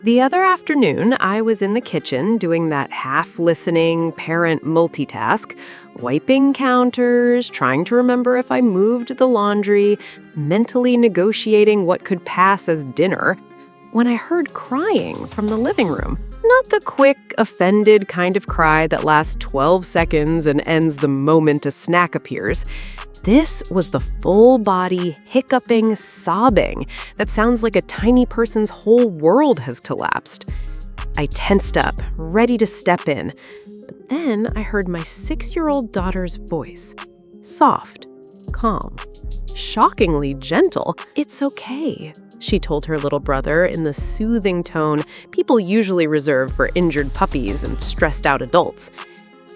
The other afternoon, I was in the kitchen doing that half-listening parent multitask, wiping counters, trying to remember if I moved the laundry, mentally negotiating what could pass as dinner, when I heard crying from the living room. Not the quick, offended kind of cry that lasts 12 seconds and ends the moment a snack appears. This was the full-body, hiccuping, sobbing that sounds like a tiny person's whole world has collapsed. I tensed up, ready to step in. But then I heard my 6-year-old daughter's voice. Soft, calm, shockingly gentle. "It's okay," she told her little brother in the soothing tone people usually reserve for injured puppies and stressed-out adults.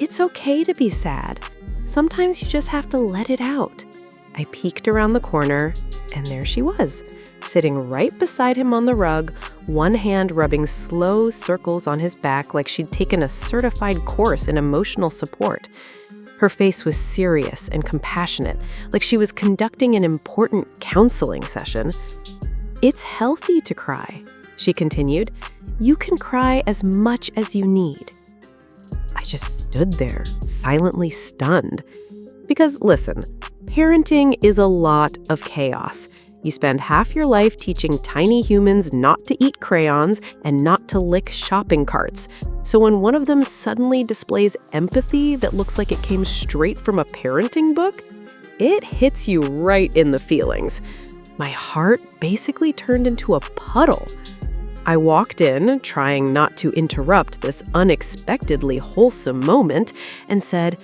"It's okay to be sad. Sometimes you just have to let it out." I peeked around the corner, and there she was, sitting right beside him on the rug, one hand rubbing slow circles on his back like she'd taken a certified course in emotional support. Her face was serious and compassionate, like she was conducting an important counseling session. "It's healthy to cry," she continued. "You can cry as much as you need." I just stood there, silently stunned. Because listen, parenting is a lot of chaos. You spend half your life teaching tiny humans not to eat crayons and not to lick shopping carts. So when one of them suddenly displays empathy that looks like it came straight from a parenting book, it hits you right in the feelings. My heart basically turned into a puddle. I walked in, trying not to interrupt this unexpectedly wholesome moment, and said,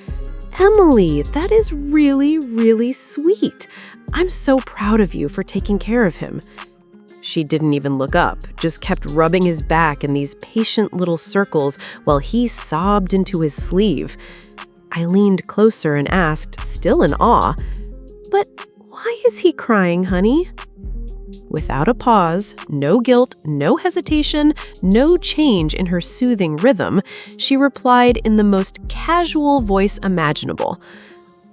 "Emily, that is really, really sweet. I'm so proud of you for taking care of him." She didn't even look up, just kept rubbing his back in these patient little circles while he sobbed into his sleeve. I leaned closer and asked, still in awe, "But why is he crying, honey?" Without a pause, no guilt, no hesitation, no change in her soothing rhythm, she replied in the most casual voice imaginable,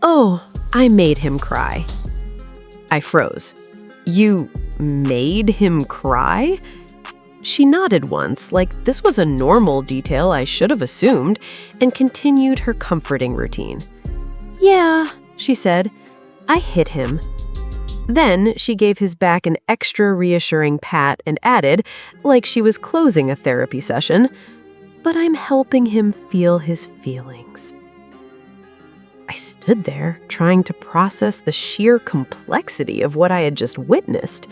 "Oh, I made him cry." I froze. "You made him cry?" She nodded once, like this was a normal detail I should have assumed, and continued her comforting routine. "Yeah," she said, "I hit him." Then she gave his back an extra reassuring pat and added, like she was closing a therapy session, "But I'm helping him feel his feelings." I stood there, trying to process the sheer complexity of what I had just witnessed.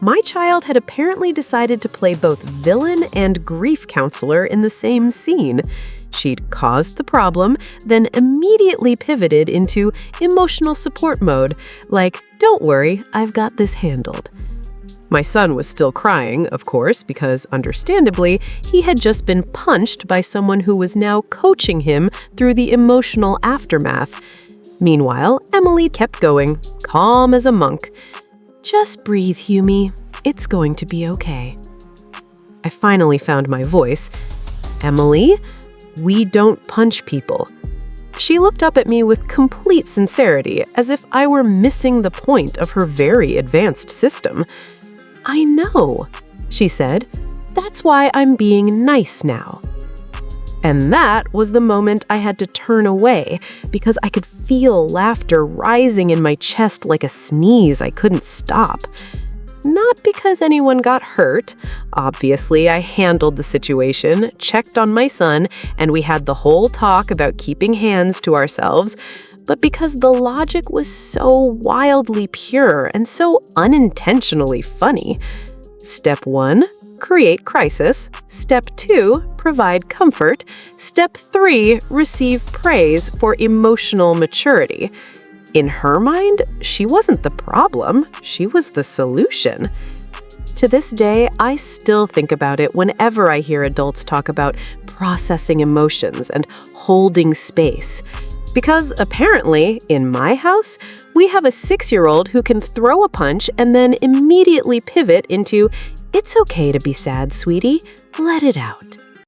My child had apparently decided to play both villain and grief counselor in the same scene. She'd caused the problem, then immediately pivoted into emotional support mode, like, "Don't worry, I've got this handled." My son was still crying, of course, because, understandably, he had just been punched by someone who was now coaching him through the emotional aftermath. Meanwhile, Emily kept going, calm as a monk. "Just breathe, Humie. It's going to be okay." I finally found my voice. "Emily, we don't punch people." She looked up at me with complete sincerity, as if I were missing the point of her very advanced system. "I know," she said. "That's why I'm being nice now." And that was the moment I had to turn away, because I could feel laughter rising in my chest like a sneeze I couldn't stop. Not because anyone got hurt. Obviously, I handled the situation, checked on my son, and we had the whole talk about keeping hands to ourselves, but because the logic was so wildly pure and so unintentionally funny. Step 1, create crisis. Step 2, provide comfort. Step 3, receive praise for emotional maturity. In her mind, she wasn't the problem, she was the solution. To this day, I still think about it whenever I hear adults talk about processing emotions and holding space. Because apparently, in my house, we have a 6-year-old who can throw a punch and then immediately pivot into, "It's okay to be sad, sweetie. Let it out."